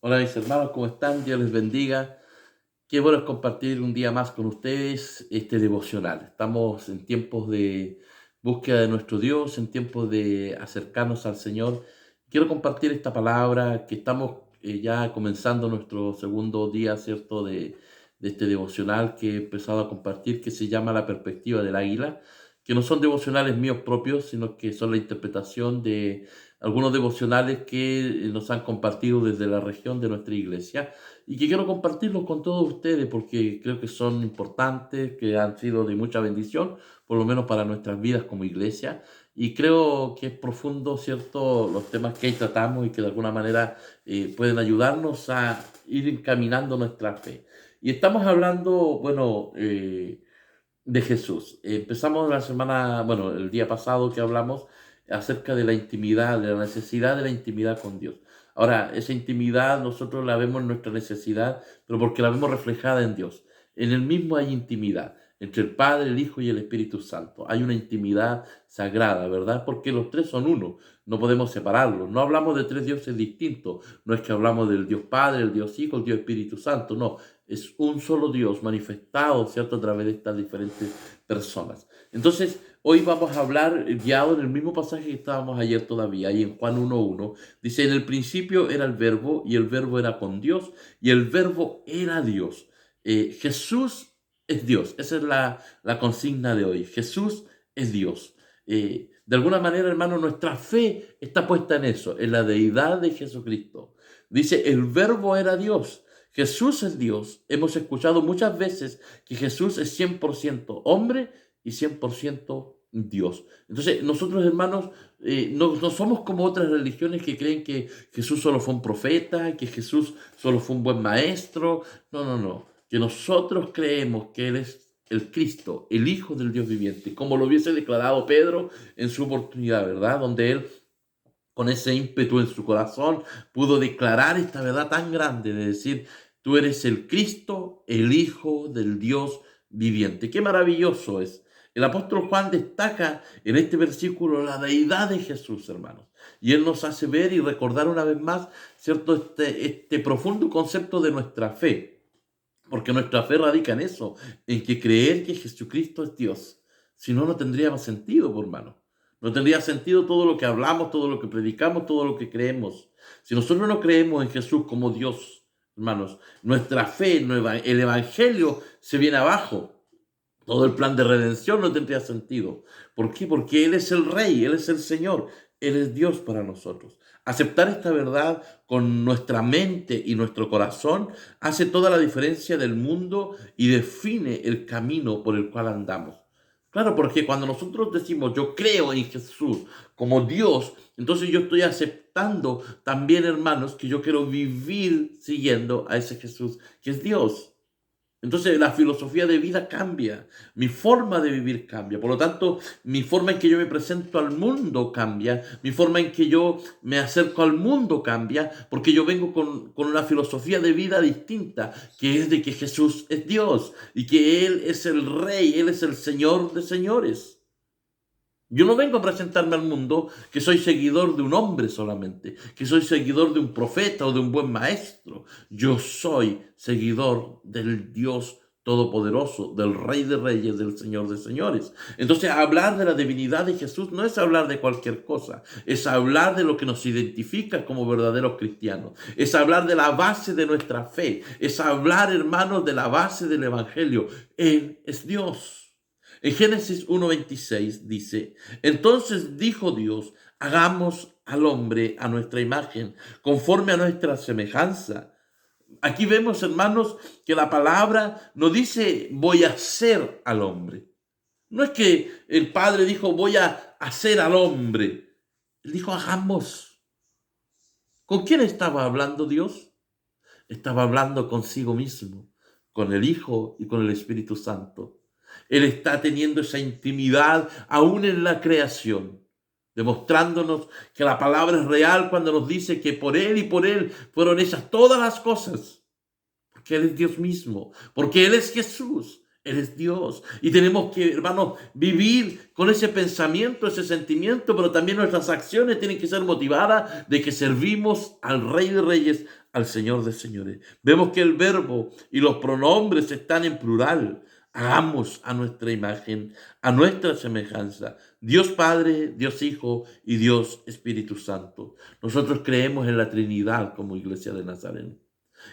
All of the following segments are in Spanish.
Hola mis hermanos, ¿cómo están? Dios les bendiga. Qué bueno es compartir un día más con ustedes este devocional. Estamos en tiempos de búsqueda de nuestro Dios, en tiempos de acercarnos al Señor. Quiero compartir esta palabra que estamos ya comenzando nuestro segundo día, ¿cierto? De este devocional que he empezado a compartir, que se llama La perspectiva del águila, que no son devocionales míos propios, sino que son la interpretación de algunos devocionales que nos han compartido desde la región de nuestra iglesia y que quiero compartirlos con todos ustedes porque creo que son importantes, que han sido de mucha bendición, por lo menos para nuestras vidas como iglesia. Y creo que es profundo, ¿cierto?, los temas que ahí tratamos y que de alguna manera pueden ayudarnos a ir encaminando nuestra fe. Y estamos hablando, bueno, de Jesús. Empezamos la semana, bueno, el día pasado que hablamos acerca de la intimidad, de la necesidad de la intimidad con Dios. Ahora, esa intimidad nosotros la vemos en nuestra necesidad, pero porque la vemos reflejada en Dios. En el mismo hay intimidad entre el Padre, el Hijo y el Espíritu Santo. Hay una intimidad sagrada, ¿verdad? Porque los tres son uno, no podemos separarlos. No hablamos de tres dioses distintos, no es que hablamos del Dios Padre, el Dios Hijo, el Dios Espíritu Santo, no, es un solo Dios manifestado, ¿cierto?, a través de estas diferentes personas. Entonces, hoy vamos a hablar, guiado en el mismo pasaje que estábamos ayer todavía, ahí en Juan 1:1, dice, en el principio era el verbo, y el verbo era con Dios, y el verbo era Dios. Jesús es Dios, esa es la consigna de hoy, Jesús es Dios. De alguna manera, hermano, nuestra fe está puesta en eso, en la deidad de Jesucristo. Dice, el verbo era Dios. Jesús es Dios. Hemos escuchado muchas veces que Jesús es 100% hombre y 100% Dios. Entonces, nosotros, hermanos, no somos como otras religiones que creen que Jesús solo fue un profeta, que Jesús solo fue un buen maestro. No, no, no. Que nosotros creemos que Él es el Cristo, el Hijo del Dios viviente, como lo hubiese declarado Pedro en su oportunidad, ¿verdad? Donde él con ese ímpetu en su corazón, pudo declarar esta verdad tan grande de decir, tú eres el Cristo, el Hijo del Dios viviente. Qué maravilloso es. El apóstol Juan destaca en este versículo la deidad de Jesús, hermanos. Y él nos hace ver y recordar una vez más, ¿cierto?, este profundo concepto de nuestra fe. Porque nuestra fe radica en eso, en que creer que Jesucristo es Dios. Si no, no tendría más sentido, por hermano. No tendría sentido todo lo que hablamos, todo lo que predicamos, todo lo que creemos. Si nosotros no creemos en Jesús como Dios, hermanos, nuestra fe, el Evangelio se viene abajo. Todo el plan de redención no tendría sentido. ¿Por qué? Porque Él es el Rey, Él es el Señor, Él es Dios para nosotros. Aceptar esta verdad con nuestra mente y nuestro corazón hace toda la diferencia del mundo y define el camino por el cual andamos. Claro, porque cuando nosotros decimos yo creo en Jesús como Dios, entonces yo estoy aceptando también, hermanos, que yo quiero vivir siguiendo a ese Jesús que es Dios. Entonces la filosofía de vida cambia, mi forma de vivir cambia, por lo tanto mi forma en que yo me presento al mundo cambia, mi forma en que yo me acerco al mundo cambia, porque yo vengo con una filosofía de vida distinta, que es de que Jesús es Dios y que Él es el Rey, Él es el Señor de señores. Yo no vengo a presentarme al mundo que soy seguidor de un hombre solamente, que soy seguidor de un profeta o de un buen maestro. Yo soy seguidor del Dios Todopoderoso, del Rey de Reyes, del Señor de Señores. Entonces, hablar de la divinidad de Jesús no es hablar de cualquier cosa, es hablar de lo que nos identifica como verdaderos cristianos, es hablar de la base de nuestra fe, es hablar, hermanos, de la base del Evangelio. Él es Dios. En Génesis 1:26 dice, entonces dijo Dios, hagamos al hombre a nuestra imagen, conforme a nuestra semejanza. Aquí vemos, hermanos, que la palabra no dice voy a hacer al hombre. No es que el Padre dijo voy a hacer al hombre. Él dijo hagamos. ¿Con quién estaba hablando Dios? Estaba hablando consigo mismo, con el Hijo y con el Espíritu Santo. Él está teniendo esa intimidad aún en la creación, demostrándonos que la palabra es real cuando nos dice que por Él y por Él fueron hechas todas las cosas, porque Él es Dios mismo, porque Él es Jesús. Él es Dios. Y tenemos que, hermanos, vivir con ese pensamiento, ese sentimiento, pero también nuestras acciones tienen que ser motivadas de que servimos al Rey de Reyes, al Señor de Señores. Vemos que el verbo y los pronombres están en plural. Hagamos a nuestra imagen, a nuestra semejanza. Dios Padre, Dios Hijo y Dios Espíritu Santo. Nosotros creemos en la Trinidad como Iglesia de Nazaret.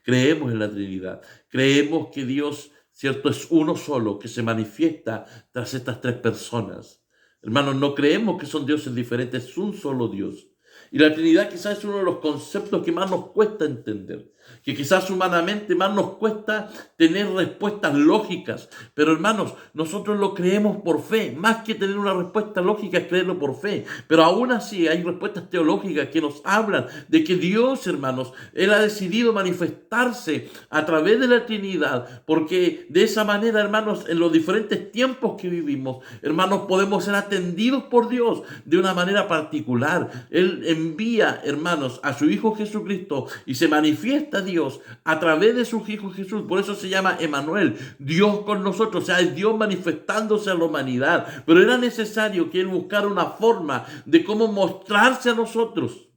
Creemos en la Trinidad. Creemos que Dios, cierto, es uno solo que se manifiesta tras estas tres personas. Hermanos, no creemos que son dioses diferentes, es un solo Dios. Y la Trinidad quizás es uno de los conceptos que más nos cuesta entender, que quizás humanamente más nos cuesta tener respuestas lógicas. Pero hermanos, nosotros lo creemos por fe, más que tener una respuesta lógica es creerlo por fe. Pero aún así hay respuestas teológicas que nos hablan de que Dios, hermanos, Él ha decidido manifestarse a través de la Trinidad, porque de esa manera, hermanos, en los diferentes tiempos que vivimos, hermanos, podemos ser atendidos por Dios de una manera particular. Él envía, hermanos, a su Hijo Jesucristo y se manifiesta Dios a través de su Hijo Jesús. Por eso se llama Emmanuel, Dios con nosotros. O sea, es Dios manifestándose a la humanidad. Pero era necesario que Él buscara una forma de cómo mostrarse a nosotros.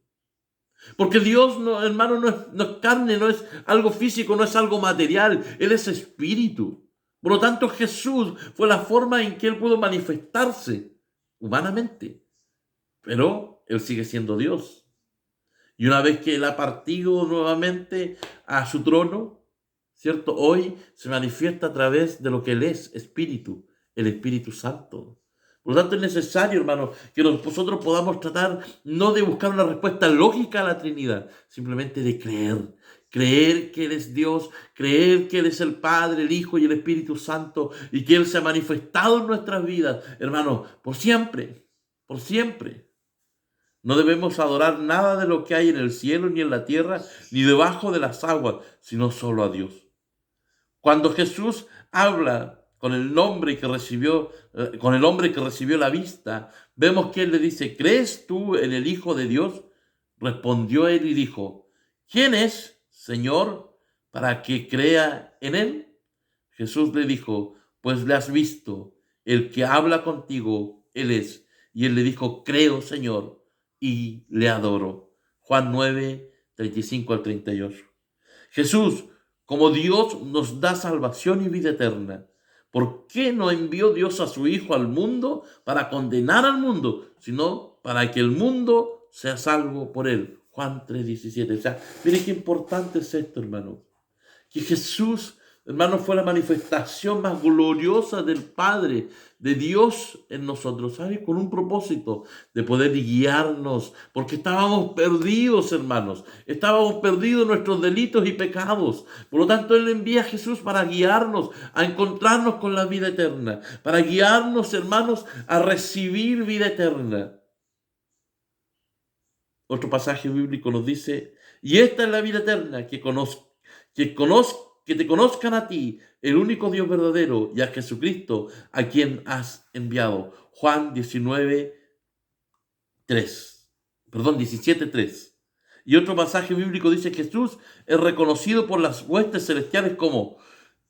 Porque Dios, no, hermano, no es carne, no es algo físico, no es algo material. Él es espíritu. Por lo tanto, Jesús fue la forma en que Él pudo manifestarse humanamente. Pero Él sigue siendo Dios. Y una vez que Él ha partido nuevamente a su trono, ¿cierto? Hoy se manifiesta a través de lo que Él es, Espíritu, el Espíritu Santo. Por lo tanto, es necesario, hermano, que nosotros podamos tratar no de buscar una respuesta lógica a la Trinidad, simplemente de creer. Creer que Él es Dios, creer que Él es el Padre, el Hijo y el Espíritu Santo, y que Él se ha manifestado en nuestras vidas, hermano, por siempre, por siempre. No debemos adorar nada de lo que hay en el cielo, ni en la tierra, ni debajo de las aguas, sino solo a Dios. Cuando Jesús habla con el hombre que recibió la vista, vemos que Él le dice: ¿crees tú en el Hijo de Dios? Respondió él y dijo: ¿quién es, Señor, para que crea en Él? Jesús le dijo: pues le has visto, el que habla contigo, Él es. Y él le dijo: creo, Señor, y le adoro. Juan 9, 35 al 38. Jesús, como Dios, nos da salvación y vida eterna. ¿Por qué no envió Dios a su Hijo al mundo para condenar al mundo, sino para que el mundo sea salvo por Él? Juan 3:17. O sea, mire qué importante es esto, hermano. Que Jesús, hermano, fue la manifestación más gloriosa del Padre, de Dios en nosotros, ¿sabe? Con un propósito de poder guiarnos, porque estábamos perdidos, hermanos. Estábamos perdidos en nuestros delitos y pecados. Por lo tanto, Él envía a Jesús para guiarnos, a encontrarnos con la vida eterna, para guiarnos, hermanos, a recibir vida eterna. Otro pasaje bíblico nos dice: y esta es la vida eterna, que te conozcan a ti, el único Dios verdadero, y a Jesucristo, a quien has enviado. Juan 17:3. Y otro pasaje bíblico dice: Jesús es reconocido por las huestes celestiales como: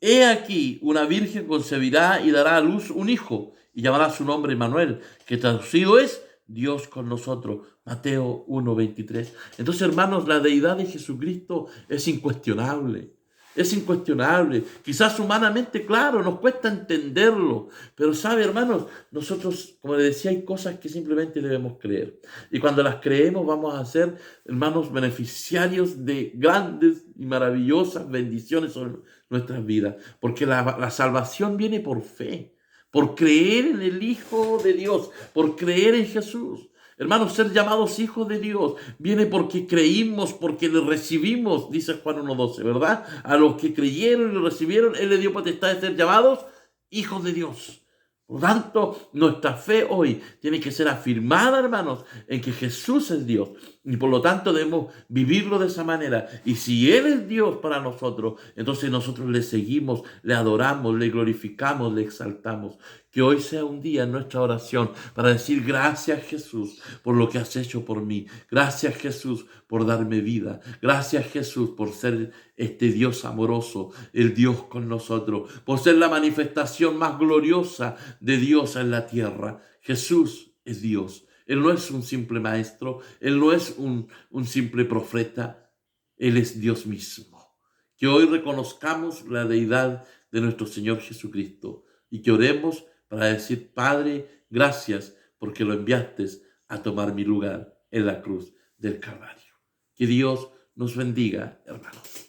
he aquí, una virgen concebirá y dará a luz un hijo, y llamará su nombre Emmanuel, que traducido es Dios con nosotros. Mateo 1:23. Entonces, hermanos, la deidad de Jesucristo es incuestionable. Es incuestionable. Quizás humanamente, claro, nos cuesta entenderlo. Pero sabe, hermanos, nosotros, como les decía, hay cosas que simplemente debemos creer. Y cuando las creemos, vamos a ser, hermanos, beneficiarios de grandes y maravillosas bendiciones sobre nuestras vidas. Porque la salvación viene por fe, por creer en el Hijo de Dios, por creer en Jesús. Hermanos, ser llamados hijos de Dios viene porque creímos, porque le recibimos, dice Juan 1:12, ¿verdad? A los que creyeron y lo recibieron, Él le dio potestad de ser llamados hijos de Dios. Por lo tanto, nuestra fe hoy tiene que ser afirmada, hermanos, en que Jesús es Dios. Y por lo tanto debemos vivirlo de esa manera. Y si Él es Dios para nosotros, entonces nosotros le seguimos, le adoramos, le glorificamos, le exaltamos. Que hoy sea un día en nuestra oración para decir gracias Jesús por lo que has hecho por mí. Gracias Jesús por darme vida. Gracias Jesús por ser este Dios amoroso, el Dios con nosotros, por ser la manifestación más gloriosa de Dios en la tierra. Jesús es Dios. Él no es un simple maestro, Él no es un simple profeta, Él es Dios mismo. Que hoy reconozcamos la deidad de nuestro Señor Jesucristo y que oremos para decir, Padre, gracias porque lo enviaste a tomar mi lugar en la cruz del Calvario. Que Dios nos bendiga, hermanos.